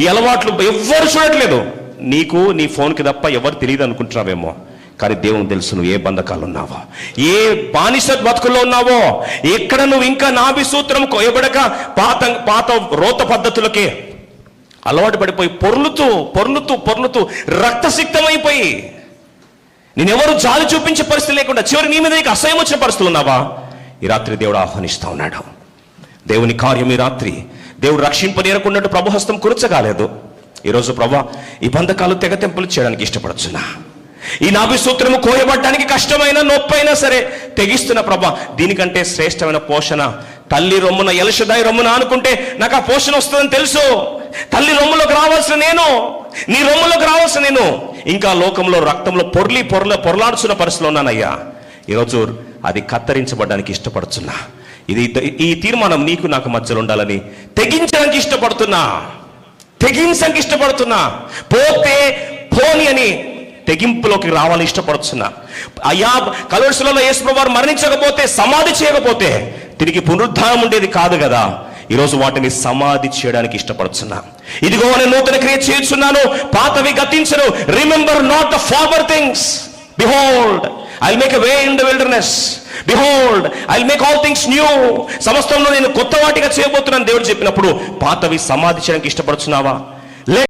ఈ అలవాట్లు ఎవ్వరు చూడట్లేదు. నీకు నీ ఫోన్కి తప్ప ఎవరు తెలియదు అనుకుంటున్నావేమో, కానీ దేవునికి తెలుసు నువ్వు ఏ బంధకాలు ఉన్నావో, ఏ బానిస బతుకుల్లో ఉన్నావో, ఎక్కడ నువ్వు ఇంకా నాభి సూత్రం కొయ్యబడక పాత రోత పద్ధతులకే అలవాటు పడిపోయి పొర్లుతూ రక్తసిక్తమైపోయి నేనెవరు జాలి చూపించే పరిస్థితి లేకుండా చివరి నీ మీద నీకు అసహ్యం వచ్చిన పరిస్థితులు ఉన్నావా? ఈ రాత్రి దేవుడు ఆహ్వానిస్తూ ఉన్నాడు. దేవుని కార్యం ఈ రాత్రి దేవుడు రక్షింపనేరకున్నట్టు ప్రభుహస్తం కురచగాలేదు. ఈరోజు ప్రభా, ఈ బంధకాలు తెగతెంపులు చేయడానికి ఇష్టపడుతున్నా. ఈ నాభి సూత్రము కోయబడ్డానికి కష్టమైన నొప్పైనా సరే తెగిస్తున్న ప్రభా. దీనికంటే శ్రేష్టమైన పోషణ తల్లి రొమ్మున ఎల్షదాయి రొమ్మున అనుకుంటే నాకు ఆ పోషణ వస్తుందని తెలుసు. తల్లి రొమ్ములోకి రావాల్సిన నేను, నీ రొమ్ములోకి రావాల్సిన నేను ఇంకా లోకంలో రక్తంలో పొరలాడుచున్న పరిస్థితిలో ఉన్నానయ్యా. ఈరోజు అది కత్తిరించబడడానికి ఇష్టపడుతున్నా. ఈ తీర్మానం నీకు నాకు మధ్యలో ఉండాలని తెగించడానికి ఇష్టపడుతున్నా. పోతే పోని అని తెగింపులోకి రావాలని ఇష్టపడుతున్నా. అయ్యా, కలువరిశిలలో యేసుప్రభువు వారు మరణించకపోతే, సమాధి చేయకపోతే తిరిగి పునరుద్ధానం ఉండేది కాదు కదా. ఈరోజు వాటిని సమాధి చేయడానికి ఇష్టపడుతున్నా. ఇదిగో నేను నూతన క్రియ చేస్తున్నాను, పాతవి గతించను. Remember not the former things, behold I'll make a way in the wilderness, behold I'll make all things new. సమస్తంలో నేను కొత్త వాటిగా చేయబోతున్నాను దేవుడు చెప్పినప్పుడు పాతవి సమాధి చేయడానికి ఇష్టపడుతున్నావా?